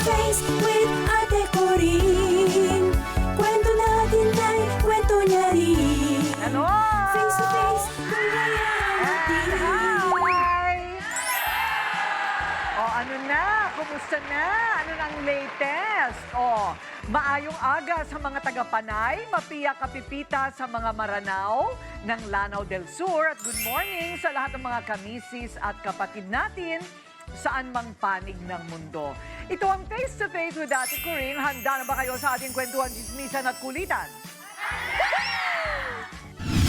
face with Ate Coring. Kwento natin ay kwento niya rin. Hello! Face to face, kaya natin. Hi! O ano na? Kumusta na? Ano nang latest? O, maayong aga sa mga taga-Panay, mapiya kapipita sa mga Maranao ng Lanao del Sur at good morning sa lahat ng mga kamisis at kapatid natin saan mang panig ng mundo. Ito ang Face to Face with Ate Coring. Handa na ba kayo sa ating kwentuhan, chismisan at kulitan?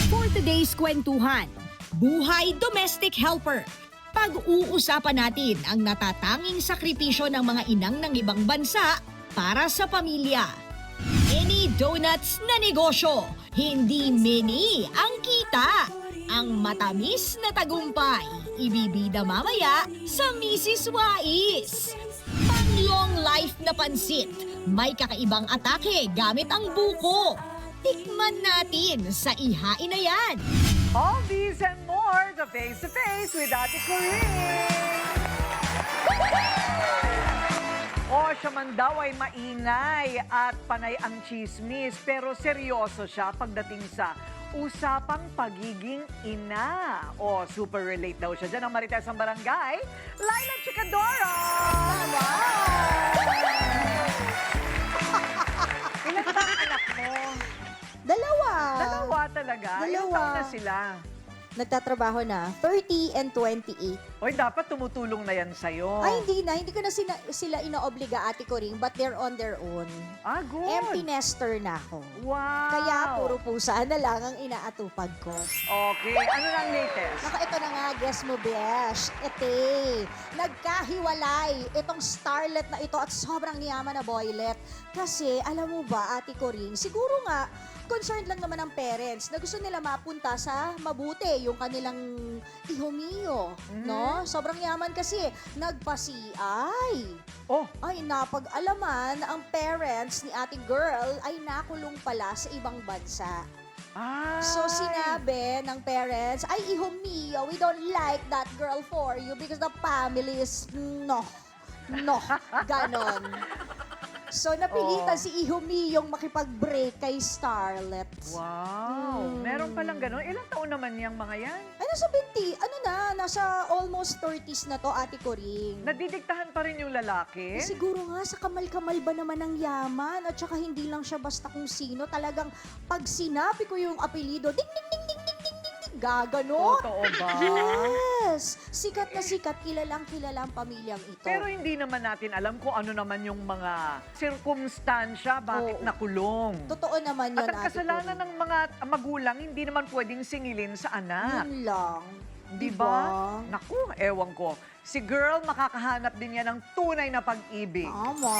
For today's kwentuhan, buhay domestic helper. Pag-uusapan natin ang natatanging sakripisyo ng mga inang ng ibang bansa para sa pamilya. Mini donuts na negosyo, hindi mini ang kita. Ang matamis na tagumpay, ibibida mamaya sa Mrs. Wais. Pang-long life na pansit, may kakaibang atake gamit ang buko. Tikman natin sa ihain na yan. All these and more, the Face to Face with Ate Coring. O, siya man daw ay maingay at panay ang chismis, pero seryoso siya pagdating sa usapang pagiging ina. O, super relate daw siya dyan ang Marites ang Barangay, Laila Chicadora! Ilan ba ang anak mo? Dalawa. Dalawa talaga? Ilang Dalawa. taon na sila? Nagtatrabaho na. 30 and 28. Oy, dapat tumutulong na yan sa'yo. Ay, hindi na. Hindi ko na sila inaobliga, Ate Coring, but they're on their own. Ah, good. Empty nester na ako. Wow. Kaya puro pusa na lang ang inaatupag ko. Okay. Ano nang latest? Naka, ito na nga, guess mo, besh. Ete, nagkahiwalay itong starlet na ito at sobrang yaman na boylet. Kasi, alam mo ba, Ate Coring, siguro nga, concerned lang naman ang parents na gusto nila mapunta sa mabuti yung kanilang ihumiyo, no? Sobrang yaman kasi, nagpa-CI. Oh, Ay, napag-alaman na ang parents ni ate girl ay nakulong pala sa ibang bansa. ay. So, sinabi ng parents, ay, iho mio, we don't like that girl for you because the family is no, ganon. So, napilitan Oh. si Iho yung makipag-break kay Starlet. Wow. Meron palang gano'n. Ilang taon naman yung mga yan? Ay, nasa 20, nasa almost 30s na to, Ate Coring. Nadidiktahan pa rin yung lalaki? Siguro nga, sa kamal-kamal ba naman ng yaman? At saka hindi lang siya basta kung sino. Talagang pag sinabi ko yung apelido, ding, ding, ding, ding, ding, ding, ding, ding, gagano. Totoo ba? Yes! Sikat na sikat, kilalang ang pamilyang ito. Pero hindi naman natin alam kung ano naman yung mga sirkumstansya, bakit Oo. nakulong. Totoo naman yun, At ang Ate kasalanan Coring. ng mga magulang, hindi naman pwedeng singilin sa anak. Yun lang. Di ba? Naku, ewan ko. Si girl, makakahanap din yan ng tunay na pag-ibig. Tama.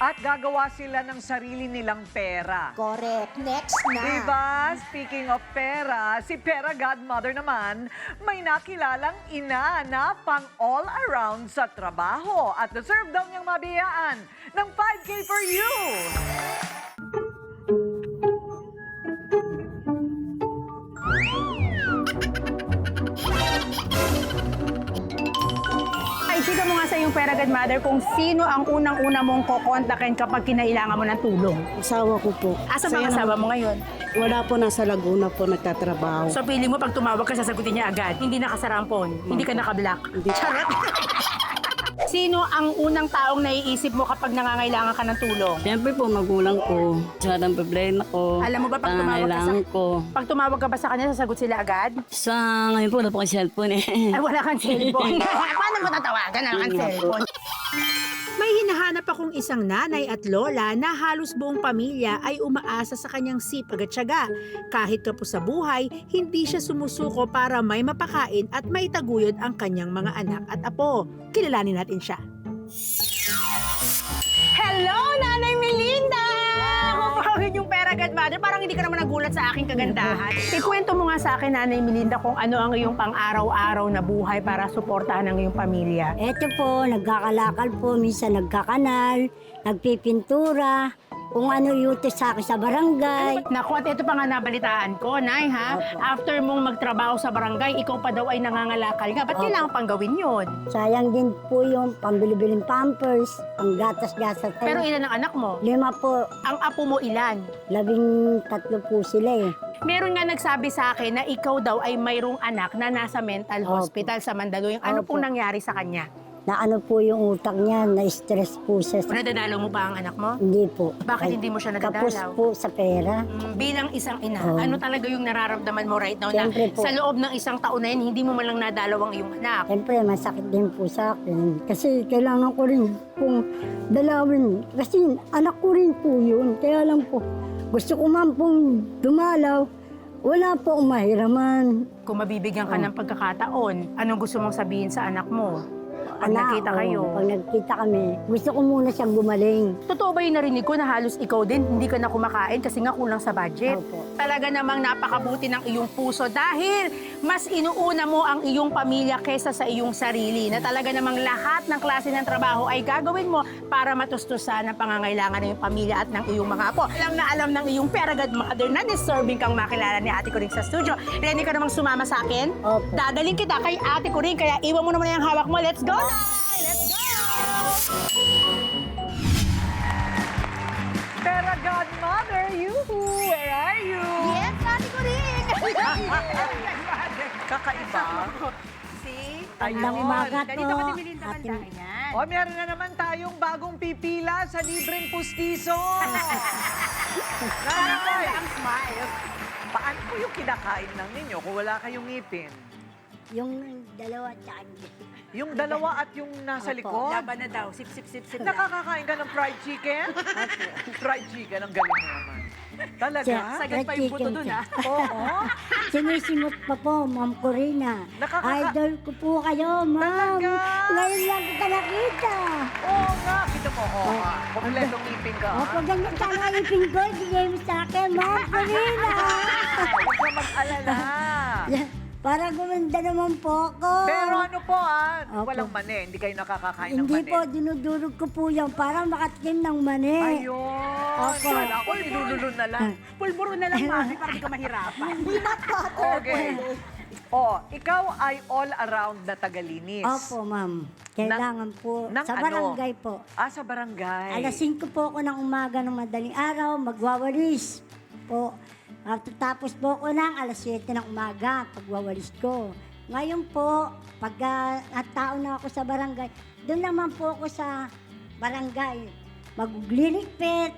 At gagawa sila ng sarili nilang pera. Correct. Next na. Diba? Speaking of pera, si Pera Godmother naman, may nakilalang ina na pang all-around sa trabaho at deserve daw niyang mabiyaan ng 5K for you. Ay, chika mo nga sa iyong Pera Godmother kung sino ang unang-una mong kukontakin kapag kinailangan mo ng tulong. Asawa ko po. Asa ba ang asawa mo ngayon? Wala po, nasa Laguna po nagtatrabaho. So, pili mo pag tumawag ka, sasagutin niya agad. Hindi nakasarampon, hindi ka nakablock. Hindi. Charot! Sino ang unang taong naiisip mo kapag nangangailangan ka ng tulong? Siyempre po, magulang ko. Sa ng problema ko. Alam mo ba, pag tumawag ka pangangailangan ko. Pag tumawag ka ba sa kanya, sasagot sila agad? Sa ngayon po, wala po kay cellphone eh. Ay, wala kang cellphone. Paano mo tatawagan? Wala kang cellphone. May hinahanap akong isang nanay at lola na halos buong pamilya ay umaasa sa kanyang sipag at tiyaga. Kahit kapos sa buhay, hindi siya sumusuko para may mapakain at maitaguyod ang kanyang mga anak at apo. Kilalanin natin siya. Hello, Nanay Melinda! Kumawin yung Pera Godmother. Parang hindi ka naman nagulat sa aking kagandahan. Ikwento mo nga sa akin, Nanay Melinda, kung ano ang iyong pang-araw-araw na buhay para suportahan ang iyong pamilya. Eto po, nagkakalakal po, minsan nagkakanal, nagpipintura, kung ano yung utos sa akin sa barangay. Naku, at ito pa nga nabalitaan ko, Nay, ha? Opo. After mong magtrabaho sa barangay, ikaw pa daw ay nangangalakal nga. Ba't Opo. kailangan pang gawin yun? Sayang din po yung pambili-biling pampers, ang gatas-gatas. Pero ilan ang anak mo? 5 po, Ang apo mo ilan? 13 po sila eh. Meron nga nagsabi sa akin na ikaw daw ay mayroong anak na nasa mental Opo. hospital sa Mandaluyong. Ano Opo. pong nangyari sa kanya? Na ano po yung utak niya, na-stress po siya. Nadadalaw mo ba ang anak mo? Hindi po. Bakit hindi mo siya Kapos nadadalaw? po sa pera. Bilang isang ina, Oo. ano talaga yung nararamdaman mo right now na Siyempre po. sa loob ng isang taon na yun, hindi mo man lang nadalaw ang iyong anak? Siyempre, masakit din po sa akin. Kasi kailangan ko rin pong dalawin. Kasi anak ko rin po yun. Kaya lang po, gusto ko man pong dumalaw. Wala po akong mahiraman. Kung mabibigyan ka ng pagkakataon, anong gusto mong sabihin sa anak mo? Pag nagkita oo, kayo. Pag nagkita kami, gusto ko muna siyang gumaling. Totoo ba yung narinig ko na halos ikaw din, hindi ka na kumakain kasi nga kulang sa budget? Opo. Talaga namang napakabuti ng iyong puso dahil mas inuuna mo ang iyong pamilya kesa sa iyong sarili. Na talaga namang lahat ng klase ng trabaho ay gagawin mo para matustusan ang pangangailangan ng iyong pamilya at ng iyong mga apo. Alam na alam ng iyong peragad mother na deserving kang makilala ni Ate Coring sa studio. Ready ka namang sumama sa akin? Opo. Dadaling kita kay Ate Coring, kaya iwan mo naman yung hawak mo. Let's go! Let's go! Pera Godmother, where are you? Yes, Ate Coring! Kakaiba. See? Magandang umaga po. Ganito ka ni Melinda Ate- Kandahan yan. O, meron na naman tayong bagong pipila sa libreng pustiso. Nanay, Ang smile. paano po yung kinakain lang ninyo kung wala kayong ngipin? Yung dalawa tsaka Yung dalawa at yung nasa Opo. likod? Laban na daw. Sip, sip, sip, sip. Nakakakain ka ng fried chicken? Fried chicken, ang galing mo naman. Talaga? Siya- Sagad pa yung puto dun, ha? Oo. Sinisimot pa po, Ma'am Corina. Idol ko po kayo, Ma'am. Talaga? Ngayon lang kita nakita. Oo nga. Kita mo, oo nga. Kompletong ngipin ka, ha? Opo, ganyan sana ipin ko. Bigay mo sa akin, Ma'am Corina. Huwag ka mag-alala. Para gumanda naman po ako. Pero ano po, Opo. walang mani. Hindi kayo nakakakain ng Hindi mani. po, dinudurog ko po yan para makatikim ng mani. Ayun. Opo. Kala ko, nilululun na lang. Pulburo na lang, mami, para di ka mahirapan. Okay. Oh, ikaw ay all-around na tagalinis. Opo, Ma'am. Kailangan po. ng Sa ano? barangay po. Sa barangay. Alas 5 po ako ng umaga ng madaling araw, magwawalis po. At tapos po ako ng alas 7 ng umaga, pagwawalis ko. Ngayon po, pag tao na ako sa barangay, doon naman po ako sa barangay. Maglilipit,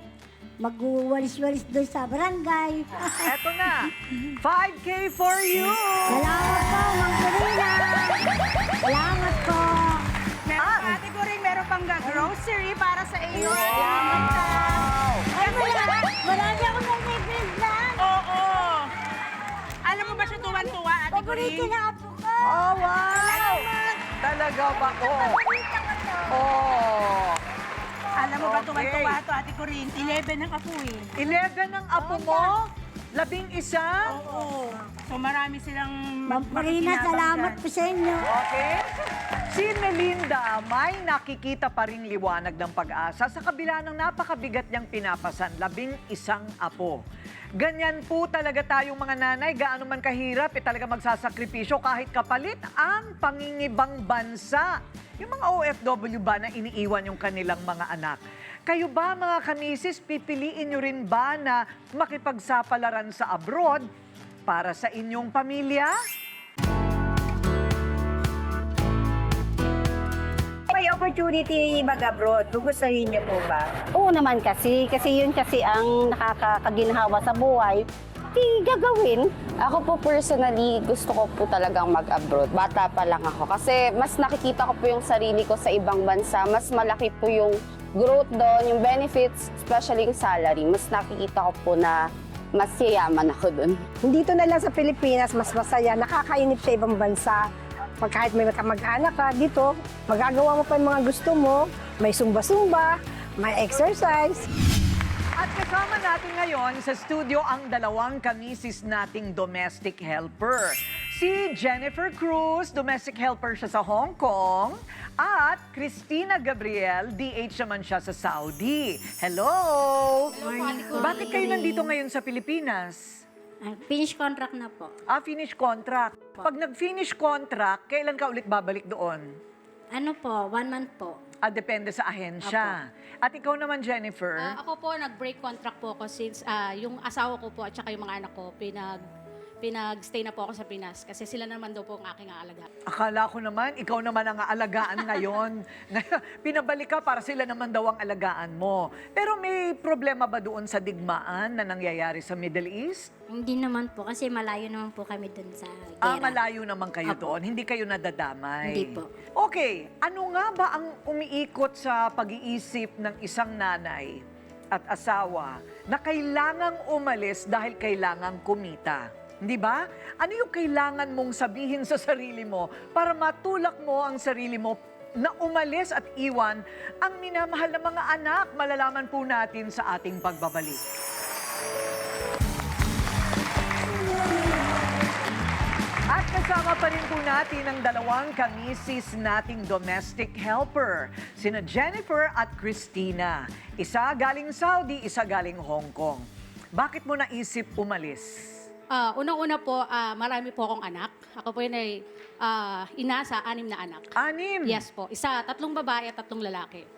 magwawalis-walis doon sa barangay. Eto na. 5K for you! Salamat po, Ma'am Corina! Salamat po! Meron, Ate Coring, meron pang grocery para sa iyo. Wow! Ay, marami ako ng nagpinsan! Oo. Alam mo ba siya tuwan-tuwa, Ate Paborito Coring? na apo ko! Oh, wow! Talaga ba? Paborito ko to! Oh. Alam mo ba Okay. tuwan-tuwa to, Ate Coring? 11 ang apo eh. 11 ang apo mo? 11? Oo. So marami silang Ma'am Corina, salamat po sa inyo. Okay. Si Melinda may nakikita pa ring liwanag ng pag-asa sa kabila ng napakabigat niyang pinapasan, 11 apo. Ganyan po talaga tayong mga nanay, gaano man kahirap, talaga magsasakripisyo kahit kapalit ang pangingibang bansa. Yung mga OFW ba na iniiwan yung kanilang mga anak? Kayo ba mga kamisis, pipiliin nyo rin ba na makipagsapalaran sa abroad para sa inyong pamilya? May opportunity mag-abroad. Gugustuhin niyo po ba? Oo naman kasi yun kasi ang nakakaginhawa sa buhay. Di gagawin. Ako po personally, gusto ko po talagang mag-abroad. Bata pa lang ako. Kasi mas nakikita ko po yung sarili ko sa ibang bansa. Mas malaki po yung growth doon, yung benefits, especially yung salary. Mas nakikita ko po na mas yayaman ako doon. Dito na lang sa Pilipinas, mas masaya. Nakakainip sa ibang bansa. Pag kahit may kamag-anak ka, dito, magagawa mo pa yung mga gusto mo. May sumba-sumba, may exercise. At kasama natin ngayon sa studio ang dalawang kamisis nating domestic helper. Si Jennifer Cruz, domestic helper siya sa Hong Kong. At Cristina Gabriel, DH naman siya sa Saudi. Hello! Bakit kayo nandito ngayon sa Pilipinas? Finish contract na po. Finish contract. Pag nag-finish contract, kailan ka ulit babalik doon? Ano po, 1 month po. Depende sa ahensya. At ikaw naman, Jennifer? Ako po, nag-break contract po ako since yung asawa ko po at saka yung mga anak ko, pinag-stay na po ako sa Pinas kasi sila naman daw po ang aking aalaga. Akala ko naman, ikaw naman ang aalagaan ngayon. Pinabalik ka para sila naman daw ang alagaan mo. Pero may problema ba doon sa digmaan na nangyayari sa Middle East? Hindi naman po kasi malayo naman po kami dun sa gera. Malayo naman kayo doon. Hindi kayo nadadamay. Hindi po. Okay, ano nga ba ang umiikot sa pag-iisip ng isang nanay at asawa na kailangang umalis dahil kailangang kumita? Hindi ba? Ano yung kailangan mong sabihin sa sarili mo para matulak mo ang sarili mo na umalis at iwan ang minamahal na mga anak? Malalaman po natin sa ating pagbabalik. At kasama pa rin po natin ang dalawang kamisis nating domestic helper, sina Jennifer at Cristina. Isa galing Saudi, isa galing Hong Kong. Bakit mo naisip umalis? Unang-una po, marami po akong anak. Ako po yun ay ina sa 6 na anak. 6? Yes po. 3 babae at 3 lalaki.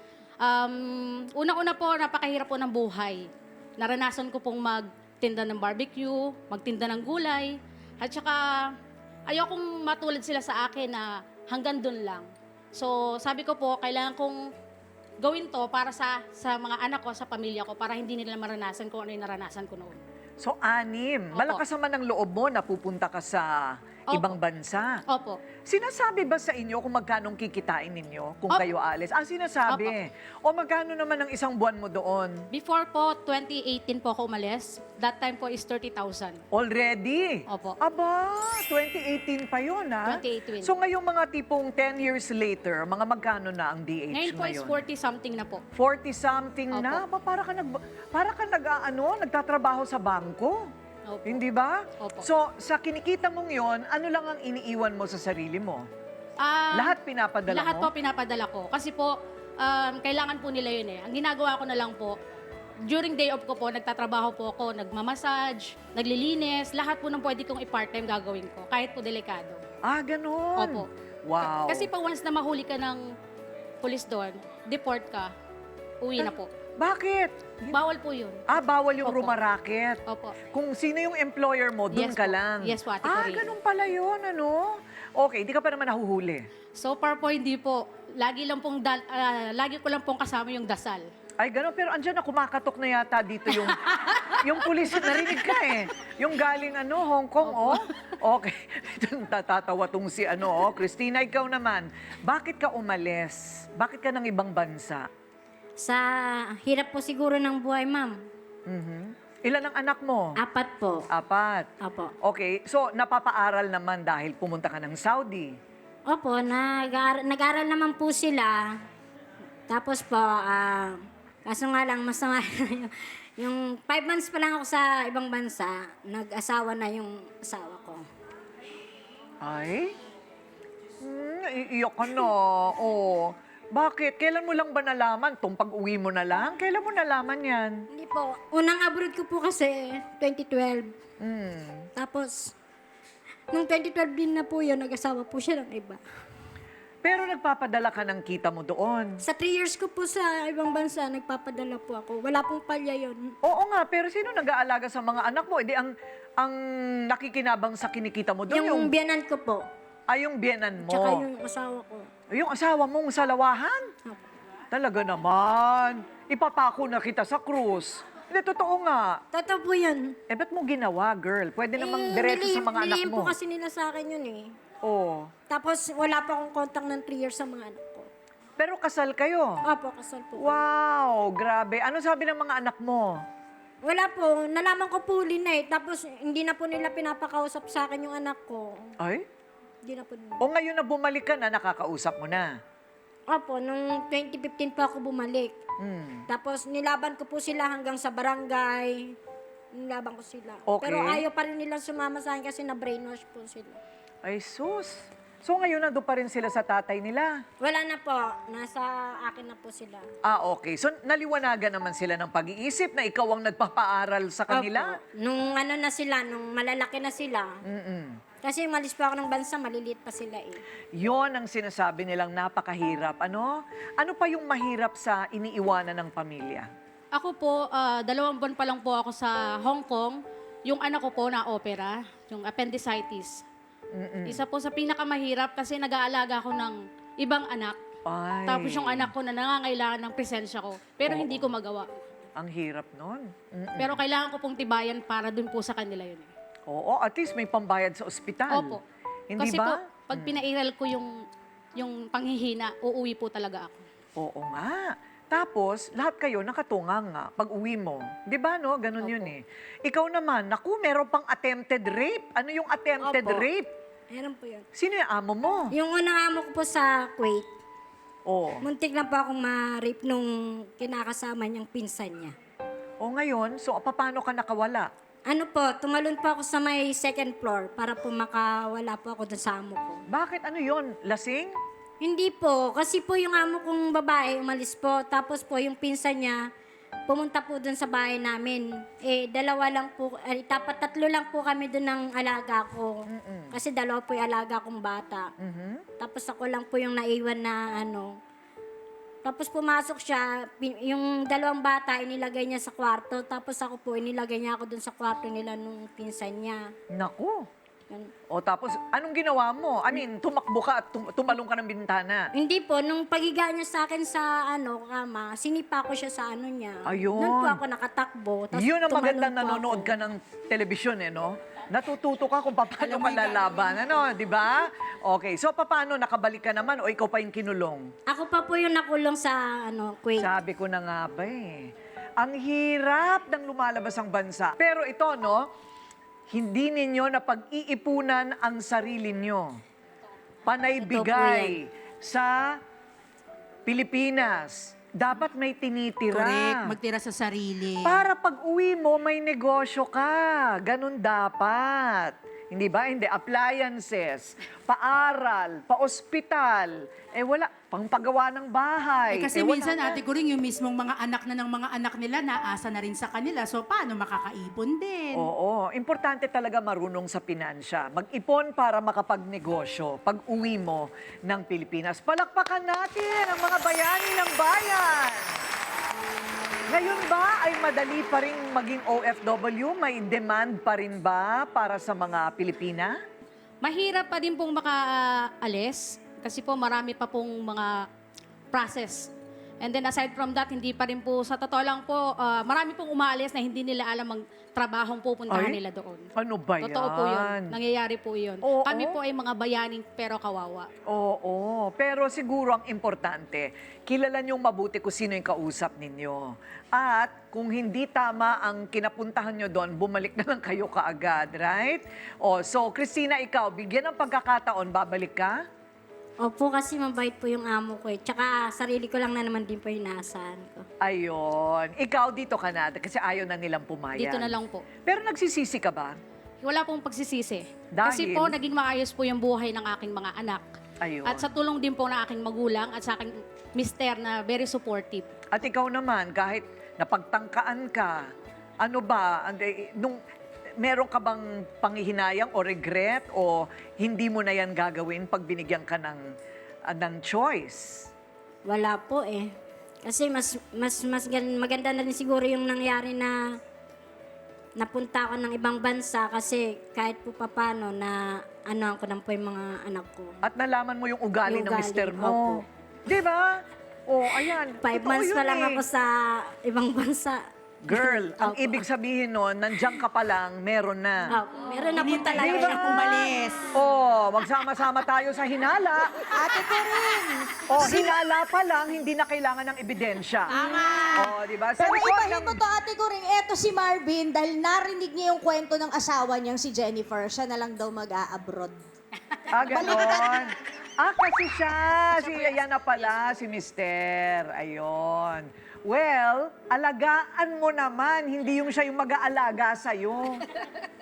Unang-una po, napakahirap po ng buhay. Naranasan ko pong magtinda ng barbecue, magtinda ng gulay, at saka ayokong matulad sila sa akin na hanggang dun lang. So sabi ko po, kailangan kong gawin to para sa mga anak ko, sa pamilya ko, para hindi nila maranasan kung ano yung naranasan ko noon. So, 6. Malakas naman ang loob mo na pupunta ka sa ibang bansa. Opo. Sinasabi ba sa inyo kung magkanong kikitain ninyo kung kayo alis? Sinasabi. O magkano naman ang isang buwan mo doon? Before po, 2018 po ako umalis. That time po is 30,000. Already? Opo. Aba, 2018 pa yun, ha? 2018. So ngayong mga tipong 10 years later, mga magkano na ang DH Ngayon po is ngayon? 40-something na po. 40-something na? Opo. Para ka nagtatrabaho sa bangko? Opo. Hindi ba? Opo. So, sa kinikita mong yon, ano lang ang iniiwan mo sa sarili mo? Lahat pinapadala Lahat mo? po pinapadala ko. Kasi po, kailangan po nila yun eh. Ang ginagawa ko na lang po, during day off ko po, nagtatrabaho po ako, nagmamassage, naglilinis, lahat po ng pwede kong i-part-time gagawin ko, kahit po delikado. Ganun. Opo. Wow. Kasi pa once na mahuli ka ng pulis doon, deport ka, uwi na po. Bakit? Bawal po yun. Bawal yung Opo. rumaraket. Opo. Kung sino yung employer mo, doon Yes ka po. lang. Yes po, Ate Corinne. Ganun pala yun, ano? Okay, hindi ka pa naman nahuhuli. So far po, hindi po. Lagi ko lang pong kasama yung dasal. Ay, ganun. Pero andyan na, kumakatok na yata dito yung, yung pulis. Narinig ka eh. Yung galing Hong Kong, Okay. Tatatawa tong si Cristina, ikaw naman. Bakit ka umalis? Bakit ka ng ibang bansa? Sa hirap po siguro ng buhay, ma'am. Ilan ang anak mo? 4 po. 4. Opo. Okay. So, napapaaral naman dahil pumunta ka ng Saudi. Opo, nag-aral naman po sila. Tapos po, kaso nga lang, masama yung 5 months pa lang ako sa ibang bansa, nag-asawa na yung asawa ko. Ay? Naiiyak ka na. Bakit? Kailan mo lang ba nalaman? Tong pag-uwi mo na lang? Kailan mo nalaman yan? Hindi po. Unang abroad ko po kasi 2012. Tapos, nung 2012 din na po yun, nag-asawa po siya ng iba. Pero nagpapadala ka ng kita mo doon. Sa 3 years ko po sa ibang bansa, nagpapadala po ako. Wala pong palya yun. Oo nga, pero sino nag-aalaga sa mga anak mo? Hindi ang nakikinabang sa kinikita mo doon. Yung biyanan ko po. Yung biyanan mo. Tsaka yung asawa ko. Yung asawa mong salawahan? Opo. Talaga naman. Ipapako na kita sa cruise. Hindi, totoo nga. Totoo po yun. Ba't mo ginawa, girl? Pwede namang diretso sa mga anak nilihim mo. po kasi nila sa akin yun eh. Oo. Tapos wala pa akong contact ng 3 years sa mga anak ko. Pero kasal kayo? Opo, kasal po. Wow, grabe. Ano sabi ng mga anak mo? Wala po. Nalaman ko po huli na eh. Tapos hindi na po nila pinapakausap sa akin yung anak ko. Ay? Hindi na po nila. O ngayon na bumalik ka na, nakakausap mo na? Opo, nung 2015 pa ako bumalik. Tapos nilaban ko po sila hanggang sa barangay. Nilaban ko sila. Okay. Pero ayaw pa rin nila sumama sa akin kasi na-brainwash po sila. Ay, sus. So ngayon, nandun pa rin sila sa tatay nila. Wala na po. Nasa akin na po sila. Ah, okay. So naliwanagan naman sila ng pag-iisip na ikaw ang nagpapaaral sa kanila? Opo. Nung ano na sila, nung malalaki na sila. Kasi umalis po ako ng bansa, maliliit pa sila eh. Yon ang sinasabi nilang napakahirap. Ano? Ano pa yung mahirap sa iniiwanan ng pamilya? Ako po, 2 buwan pa lang po ako sa Hong Kong. Yung anak ko po na opera, yung appendicitis. Isa po sa pinakamahirap kasi nag-aalaga ako ng ibang anak. Ay, Tapos yung anak ko na nangangailangan ng presensya ko. Pero hindi ko magawa. ang hirap nun. Pero kailangan ko pong tibayan para dun po sa kanila yun. Oo, at least may pambayad sa ospital. Opo. Hindi Kasi ba? po, pag pinairal ko yung panghihina, uuwi po talaga ako. Oo nga. Tapos, lahat kayo nakatungang nga pag uwi mo. Di ba, no? Ganun yun eh. Ikaw naman, naku, meron pang attempted rape. Ano yung attempted Opo. rape? Meron po yun. Sino yung amo mo? Yung unang amo ko po sa Kuwait, Oo. muntik na po akong ma-rape nung kinakasama niyang pinsan niya. O ngayon, so paano ka nakawala? Ano po, tumalon po ako sa may second floor para po makawala po ako dun sa amo ko. Bakit? Ano yon? Lasing? Hindi po, kasi po yung amo kong babae umalis po. Tapos po yung pinsan niya, pumunta po dun sa bahay namin. Eh, 2 lang po, dapat 3 lang po kami dun ng alaga ko. Kasi 2 po yung alaga kong bata. Tapos ako lang po yung naiwan na ano. Tapos pumasok siya, yung 2 bata inilagay niya sa kwarto. Tapos ako po, inilagay niya ako dun sa kwarto nila nung pinsan niya. Naku. Yun. O tapos, anong ginawa mo? I mean, tumakbo ka at tumalong ka ng bintana. Hindi po, nung pagiga niya sa akin sa kama, sinipa ko siya sa ano niya. Ayun. Doon po ako nakatakbo. Tapos Yun ang tumalon magandang po nanonood ako. ka ng telebisyon, eh, no? Natututo ka kung paano ka lalaban, ano, di ba? Okay, so paano nakabalik ka naman o ikaw pa yung kinulong? Ako pa po yung nakulong sa Kuwait. Sabi ko na nga ba eh. Ang hirap ng lumalabas ang bansa. Pero ito, no, hindi ninyo na pag-iipunan ang sarili nyo. Panay Ito po bigay sa Pilipinas. Dapat may tinitira. Correct, magtira sa sarili. Para pag uwi mo, may negosyo ka. Ganun dapat. Hindi ba? Hindi. Appliances, paaral, pa-ospital. Eh wala, pangpagawa ng bahay. Kasi wala minsan, na. Ate Coring, yung mismong mga anak na ng mga anak nila, naasa na rin sa kanila. So, paano makakaipon din? Oo, importante talaga marunong sa pinansya. Mag-ipon para makapagnegosyo pag uwi mo ng Pilipinas. Palakpakan natin ang mga bayani ng bayan! Ngayon ba ay madali pa rin maging OFW? May demand pa rin ba para sa mga Pilipina? Mahirap pa din pong makaalis kasi po marami pa pong mga process. And then aside from that, hindi pa rin po, sa totoo lang po, marami pong umaalis na hindi nila alam ang trabahong pupuntahan Ay? nila doon. Ano ba yan? Totoo po yun. Nangyayari po yun. Oo. Kami po ay mga bayaning pero kawawa. Oo, pero siguro ang importante, kilala niyong mabuti kung sino yung kausap ninyo. At kung hindi tama ang kinapuntahan nyo doon, bumalik na lang kayo kaagad, right? O, so Christina, ikaw, bigyan ng pagkakataon, babalik ka? Opo, kasi mabait po yung amo ko eh. Tsaka sarili ko lang na naman din po yung inaasahan ko. Ayun. Ikaw dito ka na kasi ayaw na nilang pumayag. Dito na lang po. Pero nagsisisi ka ba? Wala pong pagsisisi. Dahil? Kasi po, naging maayos po yung buhay ng aking mga anak. Ayun. At sa tulong din po ng aking magulang at sa aking mister na very supportive. At ikaw naman, kahit napagtangkaan ka, ano ba, meron ka bang panghihinayang o regret o hindi mo na yan gagawin pag binigyan ka ng choice? Wala po eh. Kasi maganda na rin siguro yung nangyari na napunta ako ng ibang bansa kasi kahit po papano na ano ko lang po yung mga anak ko. At nalaman mo yung ugali Yung ng ugali, mister mo. opo. Di ba? O, ayan. 5 totoo months yun pa lang eh. ako sa ibang bansa. Girl, ang Opo. ibig sabihin nun, nandiyan ka pa lang, meron na. Opo, meron na po Hinintay talaga lang siya. siyang umalis. Oh, magsama-sama tayo sa hinala. Ate Coring, Oh, hinala pa lang, hindi na kailangan ng ebidensya. Oh, di ba? pero Sabi ko, ibahin mo to, Ate Coring, eto si Marvin, dahil narinig niya yung kwento ng asawa niyang si Jennifer, siya na lang daw mag-a-abroad. ganon. Kasi siya. Ayan na pala, si Mister. Ayun. Well, alagaan mo naman. Hindi yung siya yung mag-aalaga sa'yo.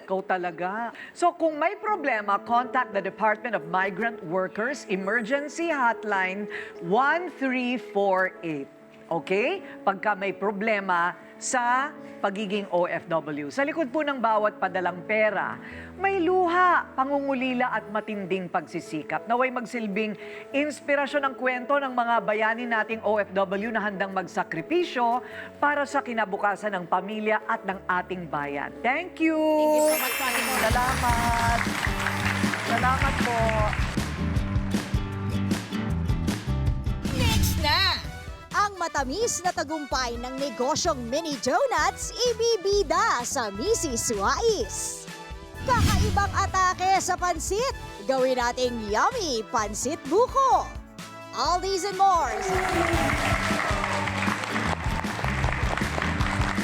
Ikaw talaga. So kung may problema, contact the Department of Migrant Workers Emergency Hotline 1348. Okay? Pagka may problema sa pagiging OFW. Sa likod po ng bawat padalang pera, may luha, pangungulila at matinding pagsisikap. Naway magsilbing inspirasyon ang kwento ng mga bayani nating OFW na handang magsakripisyo para sa kinabukasan ng pamilya at ng ating bayan. Thank you! Thank you so much, Ate Coring. Salamat! Salamat po! Next na! Ang matamis na tagumpay ng negosyong Mini Donuts ibibida sa Mrs. Wais. Kakaibang atake sa pansit. Gawin nating yummy pansit buko. All these and more.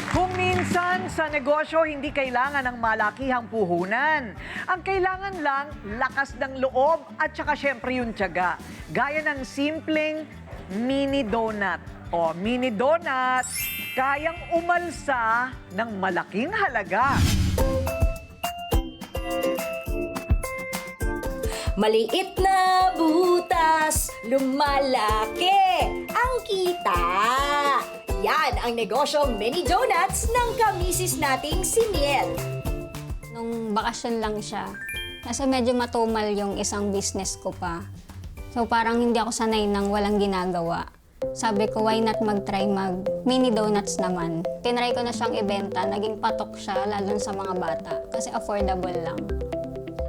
Kung minsan sa negosyo hindi kailangan ng malakihang puhunan. Ang kailangan lang lakas ng loob at saka syempre yung tiyaga. Gaya ng simpleng mini donut. O mini donut, kayang umalsa ng malaking halaga. Maliit na butas, lumalaki ang kita. Yan ang negosyong Mini Donuts ng kamisis nating si Miel. Nung bakasyon lang siya, kasi medyo matumal yung isang business ko pa. So parang hindi ako sanay nang walang ginagawa. Sabi ko, why not mag-try mag-mini donuts naman. Tinry ko na siyang ibenta, naging patok siya, lalo sa mga bata, kasi affordable lang.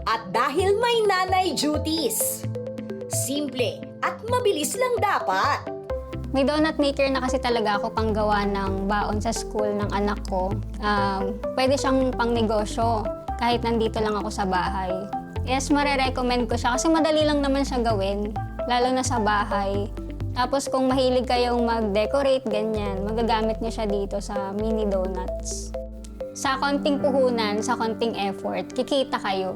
At dahil may nanay duties, simple at mabilis lang dapat. May donut maker na kasi talaga ako panggawa ng baon sa school ng anak ko. Pwede siyang pang negosyo, kahit nandito lang ako sa bahay. Yes, marirecommend ko siya kasi madali lang naman siya gawin, lalo na sa bahay. Tapos kung mahilig kayong mag-decorate, ganyan, magagamit niyo siya dito sa mini donuts. Sa konting puhunan, sa konting effort, kikita kayo.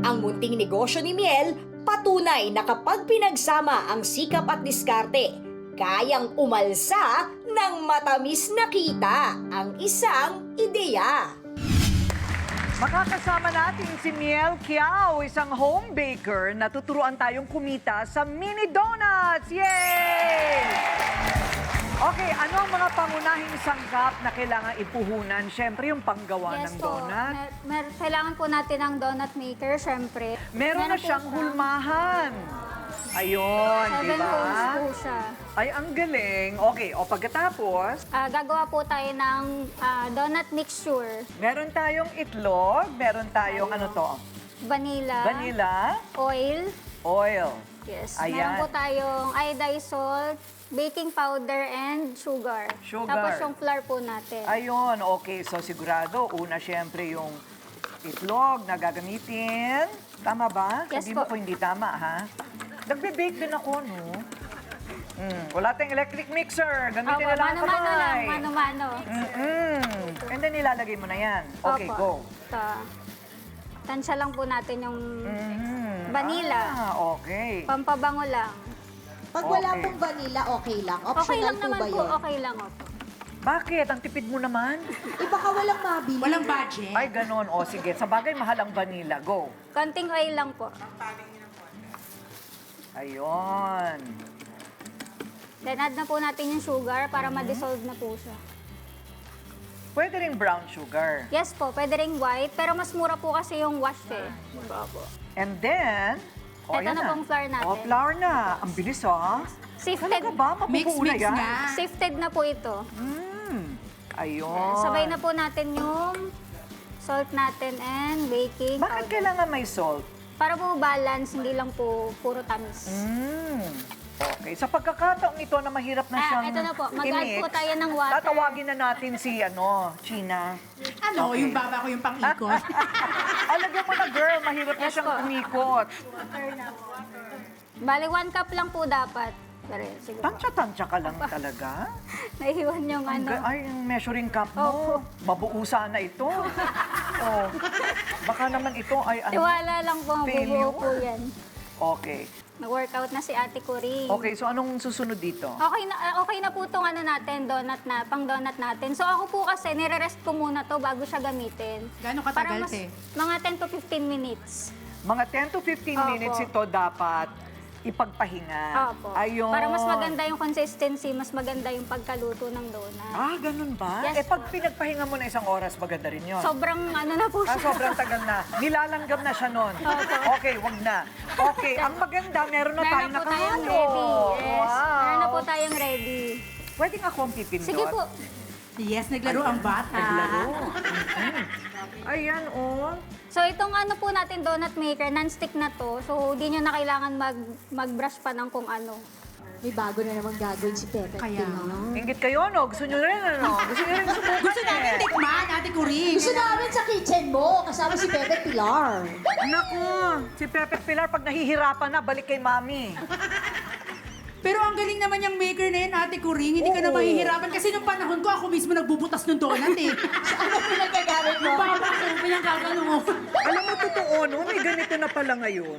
Ang munting negosyo ni Miel, patunay na kapag pinagsama ang sikap at diskarte, kayang umalsa ng matamis na kita ang isang ideya. Makakasama natin si Miel Kiao, isang home baker na tuturuan tayong kumita sa mini donuts. Yay! Okay, ano ang mga pangunahing sangkap na kailangan ipuhunan? Siyempre, yung panggawa ng donut. Kailangan po natin ng donut maker, syempre. Meron na siyang hulmahan. Ayun, di 7 ba? holes po siya. Ay, ang galing. Okay, o pagkatapos, Gagawa po tayo ng donut mixture. meron tayong itlog, meron tayong ano to? Vanilla. Vanilla, Oil. oil. Yes. Ayan. Meron po tayong iodized salt, baking powder, and sugar. Sugar. Tapos yung flour po natin. Ayun, okay. So sigurado, una syempre yung itlog na gagamitin. Tama ba? Yes Sabi mo po. kung hindi tama, ha? Nagbe-bake din ako, no? Wala tayong electric mixer. Gamitin na lang ang mano-mano lang, kamay. mano-mano. And then nilalagay mo na yan. Okay, Opo. go. Ito. Tansya lang po natin yung vanilla. Okay. Pampabango lang. Pag wala Okay. pong vanilla, okay lang. Okay Optional lang po naman ba po, yun? okay lang. Opo. Bakit? Ang tipid mo naman. Baka walang mabili. Walang budget. Ay, ganon. O, sige. Sa bagay, mahal ang vanilla. Go. Konting oil lang po. Ayun. Then add na po natin yung sugar para ma-dissolve na po siya. Pwede rin brown sugar. Yes po, pwede ring white, pero mas mura po kasi yung wash eh. And then, Ito ayan na pong flour natin. O, flour na. Ang bilis, ah. Sifted. Talaga ba? Mapupuuna Mix yan? nga. Sifted na po ito. Ayun. Sabay na po natin yung salt natin and baking Bakit powder. kailangan may salt? Para po balance, hindi lang po puro tamis. Okay. Sa pagkakataong ito na mahirap na siyang ito na po. Mag-add i-mix, po tayo ng water. tatawagin na natin si, China. Ano, Okay. yung baba ko yung pang-ikot. Alagyan mo na, girl. Mahirap na Yes siyang po. umikot. Bali, 1 cup lang po dapat. Pero, sige po. Tansya-tansya ka lang talaga. Naiwan yung ano. Ay, yung measuring cup mo. Opo. Mabuo sana ito. Oh. Baka naman ito ay ano? Tiwala lang po, Failure. mabubuo po yan. Okay. Nag-workout na si Ate Coring. Okay, so anong susunod dito? Okay na po itong ano natin, pang donut natin. So ako po kasi, nire-rest ko muna to bago siya gamitin. Gano'ng Para katagal, te? mga 10 to 15 minutes. Mga 10 to 15 Opo. minutes ito dapat ipagpahinga. Opo. Ayun. Para mas maganda yung consistency, mas maganda yung pagkaluto ng donut. Ah, ganun ba? Yes, Pag pinagpahinga mo na isang oras, maganda rin yun. Sobrang ano na po siya. Sobrang tagal na. Nilalanggam na siya nun. Okay, wag na. Okay, ang maganda, meron na tayong Meron po tayong nakahalo. ready. Yes. Wow. Meron na po tayong ready. Pwede nga akong pipindot. Sige po. Yes, naglaro ang bata. Naglaro. Ayan, oh. So itong ano po natin donut maker, non-stick na to. So di nyo na kailangan mag-brush pa ng kung ano. May bago na naman gagawin si Pepe. Kaya Ingit kayo, no? Gusto nyo rin, ano? Gusto nyo rin subukan Gusto namin tikman, Ate Coring. Gusto namin sa kitchen mo, kasama si Pepe Pilar. Naku, si Pepe Pilar, pag nahihirapan na, balik kay Mami. Pero ang galing naman yung maker na yun, Ate Coring. Hindi ka na Oo. mahihirapan kasi nung panahon ko, ako mismo nagbubutas ng donut eh. Ano pinagagamit mo? Baba ko, pinagkagano mo. Alam mo, totoo, no? May ganito na pala ngayon.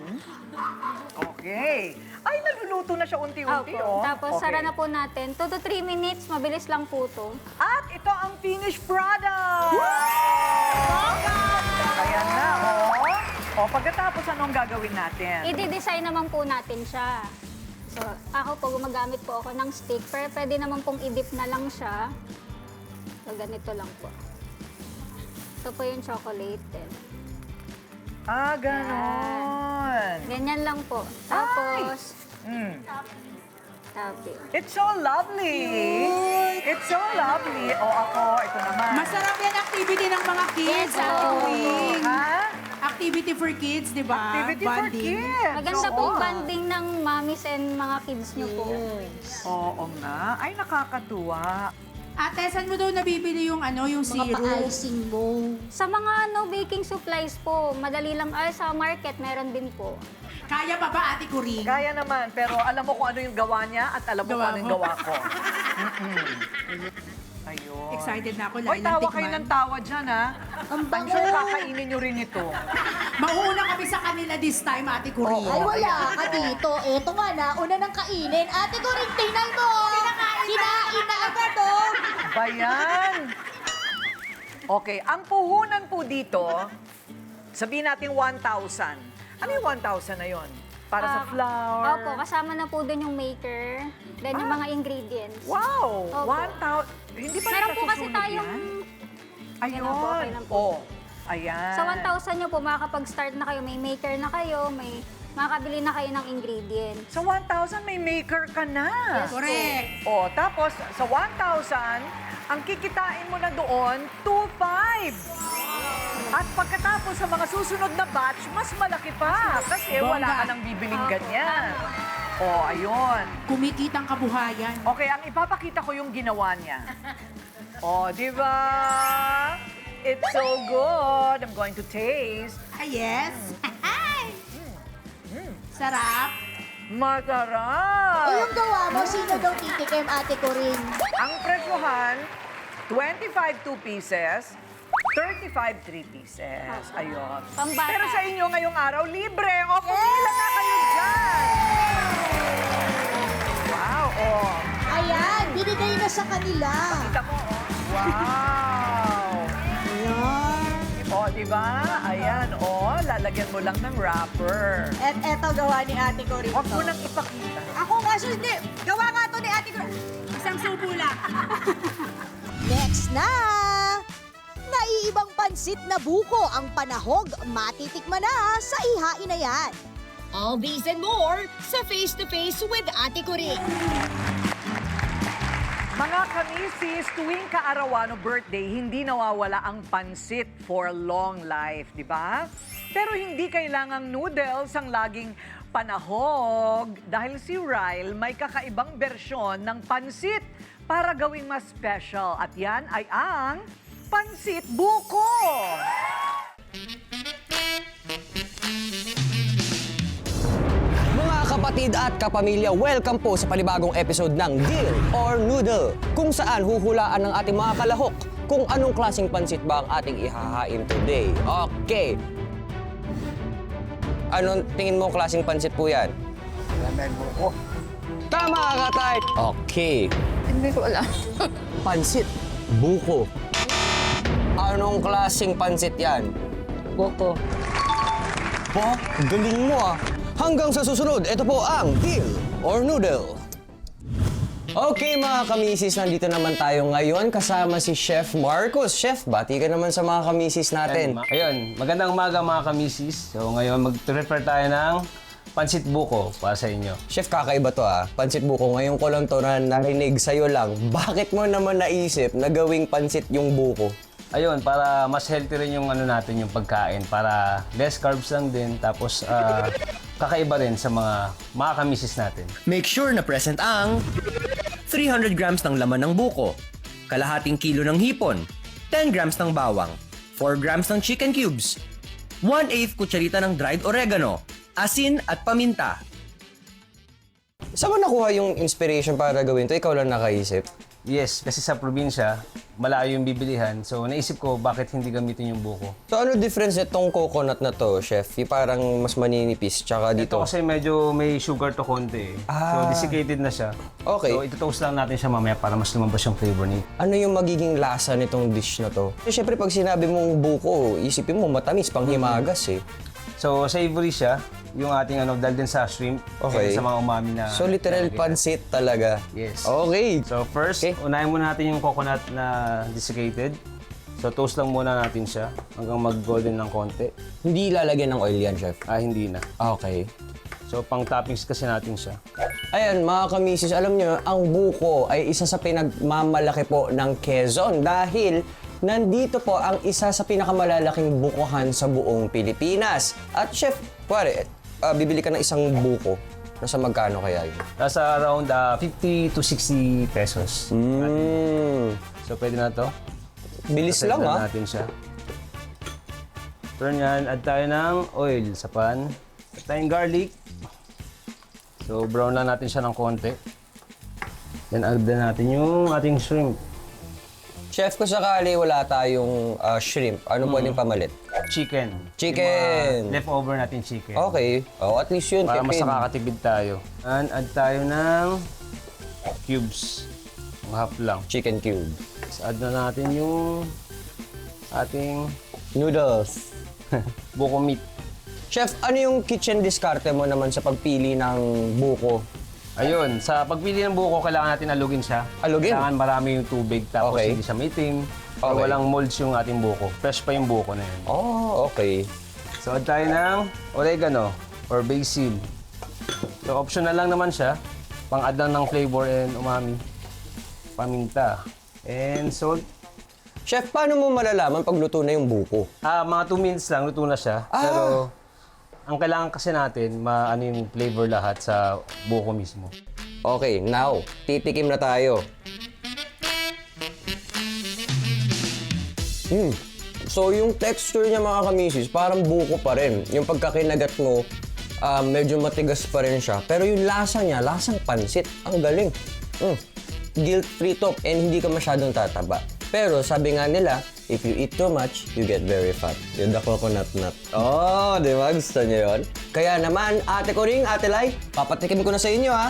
Okay. Ay, naluluto na siya unti-unti, Opo. oh. Tapos Okay. sara na po natin. 2 to 3 minutes, mabilis lang po to. At ito ang finished product! Ayan na, oh. O, pagkatapos, anong gagawin natin? I-design naman po natin siya. So, ako po, gumagamit po ako ng stick. Pero pwede naman pong i-dip na lang siya. So, ganito lang po. Ito po yung chocolate. Ah, ganon. Ganyan lang po. Tapos, topping. It's so lovely. It's so lovely. O, ako, ito naman. Masarap yan activity ng mga kids, Yes, Ate oo. Coring. Ha? Activity for kids, di ba? Activity for Bonding. kids. Maganda Oo. po yung banding ng mommies and mga kids nyo po. Oo nga. Ay, nakakatuwa. Ate, saan mo daw nabibili yung ano, yung Mga syrup? pa-icing mo. Sa mga baking supplies po, madali lang, sa market, meron din po. Kaya pa ba, Ate Coring? Kaya naman, pero alam mo kung ano yung gawa niya at alam mo kung Gawa ano yung mo. gawa ko. Ayun. Excited na ako, Hoy, Lailang tawa tikman. kayo ng tawa dyan, ha? Ang I'm sure kakainin nyo rin ito. Mauuna kami sa kanila this time, Ate Coring. Ay, wala ka dito. Eto nga na, una ng kainin. Ate Coring, tingnan mo! Kinain na agad, oh! Bayan! Okay, ang puhunan po dito, sabihin natin 1,000. Ano yung 1,000 na yon? Para sa flour? Opo, kasama na po dun yung maker, then yung mga ingredients. Wow! Opo. 1,000. Hindi pa Meron po kasi nasusunog tayong... yan? Yan na po, okay Ayun. lang po. Oh, ayan. Sa 1,000 nyo po, makakapag-start na kayo. May maker na kayo, may makakabili na kayo ng ingredients. Sa 1,000 may maker ka na. Yes po. Correct. O, tapos sa 1,000, ang kikitain mo na doon, 2,500. At pagkatapos sa mga susunod na batch, mas malaki pa. Kasi wala ka nang bibiling ganyan. O, ayun. Kumikitang kabuhayan. Okay, ang ipapakita ko yung ginawa niya. O, di ba? It's so good. I'm going to taste. Ah, yes. Sarap. Masarap! Eh, yung gawa mo, sino daw titikim, Ate Coring? Ang presyohan, 25 2 pieces, 35 3 pieces. Ayun. Pambata. Pero sa inyo ngayong araw, libre. O, pumila na kayo dyan. Wow, oh. Ayan, binigay na sa kanila. Kita mo, oh. Wow. Ayan. O, di ba? Ayan, oh. Lalagyan mo lang ng wrapper. At eto gawa ni Ate Coring. Huwag mo nang ipakita. Ako nga, hindi. Gawa nga to ni Ate Coring. Isang subo lang. Next na! Naiibang pansit na buko ang panahog. Matitikman na sa ihain na yan. All these and more sa Face to Face with Ate Coring. Mga kamisis, tuwing kaarawan o birthday, hindi nawawala ang pansit for long life, di ba? Pero hindi kailangang noodles ang laging panahog dahil si Ryle may kakaibang bersyon ng pansit para gawing mas special. At yan ay ang pansit buko! Mga kapatid at kapamilya, welcome po sa panibagong episode ng Deal or Noodle, kung saan huhulaan ng ating mga kalahok kung anong klaseng pansit ba ang ating ihahain today. Okay. Anong tingin mo klaseng pansit po yan? May buko. Tama ka, Tay! Okay. Hindi ko alam. Pansit. Buko. Anong klaseng pansit yan? Buko. Po, galing mo ah. Hanggang sa susunod, ito po ang Deal or Noodle. Okay mga kamisis, nandito naman tayo ngayon kasama si Chef Marcos. Chef, bati ka naman sa mga kamisis natin. Ayun, magandang umaga mga kamisis. So ngayon mag-prepare tayo ng pansit buko para sa inyo. Chef, kakaiba to ah. Pansit buko, ngayon ko lang to na narinig sa'yo lang. Bakit mo naman naisip na gawing pansit yung buko? Ayun, para mas healthy rin yung ano natin, yung pagkain. Para less carbs lang din, tapos kakaiba rin sa mga kamisis natin. Make sure na present ang 300 grams ng laman ng buko, kalahating kilo ng hipon, 10 grams ng bawang, 4 grams ng chicken cubes, 1/8 kutsarita ng dried oregano, asin at paminta. Saan mo nakuha yung inspiration para gawin to? Ikaw lang nakaisip? Yes, kasi sa probinsya, malayo yung bibilihan. So naisip ko, bakit hindi gamitin yung buko? So ano difference nitong coconut na to, Chef? Yung parang mas maninipis, tsaka dito. Ito kasi medyo may sugar to konti. So desiccated na siya. Okay. So ito-toast lang natin siya mamaya para mas lumabas yung flavor niya. Ano yung magiging lasa nitong dish na to? Siyempre pag sinabi mong buko, isipin mo matamis, panghimagas eh. So savory siya, yung ating dahil din sa shrimp, Okay. sa mga umami na... So literal pansit talaga. Yes. Okay. So first, unahin muna natin yung coconut na desiccated. So toast lang muna natin siya hanggang mag-golden ng konti. Hindi lalagyan ng oil yan, Chef? Hindi na. Okay. So pang toppings kasi natin siya. Ayan, mga kamisis, alam nyo, ang buko ay isa sa pinagmamalaki po ng Quezon dahil nandito po ang isa sa pinakamalalaking bukuhan sa buong Pilipinas. At Chef, pare, bibili ka ng isang buko. Nasa magkano kaya yun? Nasa around 50 to 60 pesos. So pwede na to. Bilis So, lang side ah. natin siya. Turn yan, add tayo ng oil sa pan. Add tayong garlic. So brown lang natin siya ng konti. Then add na natin yung ating shrimp. Chef, kung sakali wala tayong shrimp, ano pwedeng pamalit? Chicken. Chicken. Yung mga leftover natin chicken. Okay. Oh, at least yun. Para mas tipid. nakakatipid tayo. And add tayo ng cubes. Mga half lang. Chicken cube. So add na natin yung ating noodles. buko meat. Chef, ano yung kitchen diskarte mo naman sa pagpili ng buko? Ayun, sa pagpili ng buko, kailangan natin alugin siya. Alugin? Kailangan marami yung tubig, tapos Okay. hindi siya maitim. Okay. Walang molds yung ating buko. Fresh pa yung buko na yun. Oh, okay. So, add tayo ng oregano or basil. So, optional lang naman siya. Pang-add lang ng flavor and umami. Paminta. And salt. Chef, paano mo malalaman pag luto na yung buko? Mga 2 minutes lang, luto na siya. Pero, ang kailangan kasi natin, maano yung flavor lahat sa buko mismo. Okay, now, titikim na tayo. So, yung texture niya mga kamisis, parang buko pa rin. Yung pagkakinagat mo, medyo matigas pa rin siya. Pero yung lasa niya, lasang pansit. Ang galing. Guilt-free to and hindi ka masyadong tataba. Pero sabi nga nila, if you eat too much, you get very fat. Yung the coconut nut. Oh, di ba? Gusto niyo yun? Kaya naman, ate ko ring, ate Lai, papatikim ko na sa inyo ha.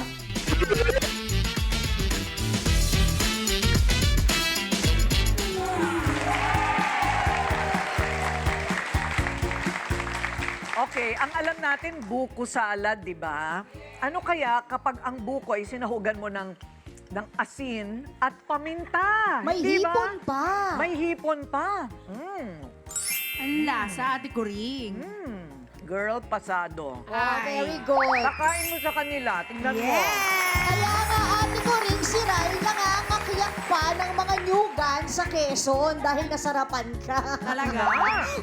Okay, ang alam natin, buko salad, di ba? Ano kaya kapag ang buko ay sinahugan mo ng asin at paminta? May di ba? hipon pa. May hipon pa. Ang lasa, Ate Kuring. Girl, pasado. Oh, very good. Kakain mo sa kanila. Tingnan mo. Kaya nga, ate ko rin si Rai nangangakiyak pa ng mga nyugan sa Quezon dahil nasarapan ka. Talaga?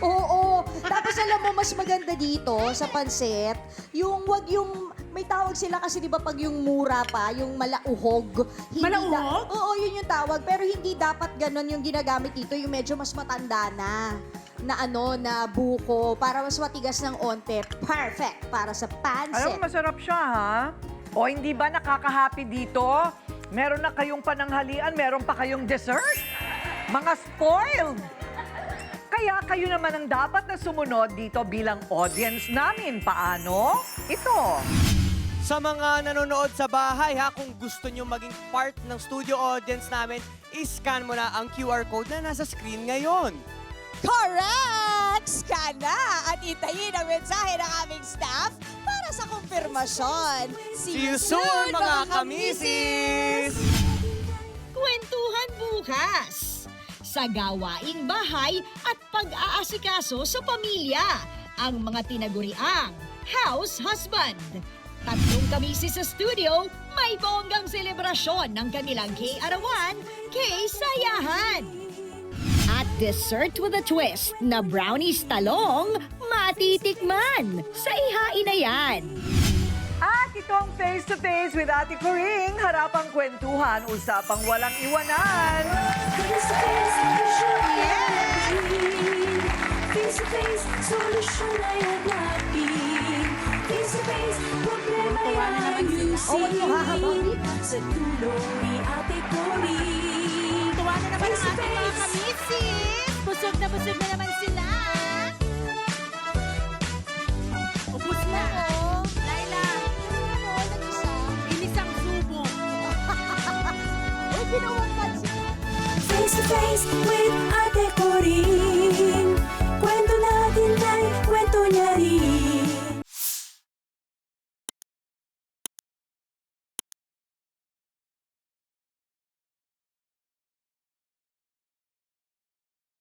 Oo. Tapos alam mo, mas maganda dito sa pansit, yung wag yung, may tawag sila kasi di ba pag yung mura pa, yung malauhog. Malauhog? Oo, yun yung tawag. Pero hindi dapat ganun yung ginagamit dito, yung medyo mas matanda na buko para mas matigas ng onte. Perfect para sa pansit. Alam mo, masarap siya, ha? O, hindi ba nakaka-happy dito? Meron na kayong pananghalian, meron pa kayong dessert? Mga spoiled! Kaya kayo naman ang dapat na sumunod dito bilang audience namin. Paano? Ito. Sa mga nanonood sa bahay ha, kung gusto nyo maging part ng studio audience namin, i-scan mo na ang QR code na nasa screen ngayon. Correct! Scan na at itayin ang mensahe ng aming staff para sa kumpirmasyon. See you soon, mga kamisis! Kwentuhan bukas sa gawaing bahay at pag-aasikaso sa pamilya, ang mga tinaguriang house husband. 3 kamisis sa studio, may bonggang selebrasyon ng kanilang K-arawan, K-sayahan. At dessert with a twist na brownies talong matitikman sa ihain na yan. At ito ang face-to-face with Ate Coring. Harapang kwentuhan, usapang walang iwanan. Face-to-face, solusyon ay hanapin. Face-to-face, problema ay ayusin. Sa tulong ni Ate Coring. Tuwa na naman ang ating mga kamisis. Busog na naman sila. Ubus na. Laila, inisang subo. Face-to-face with Ate Coring.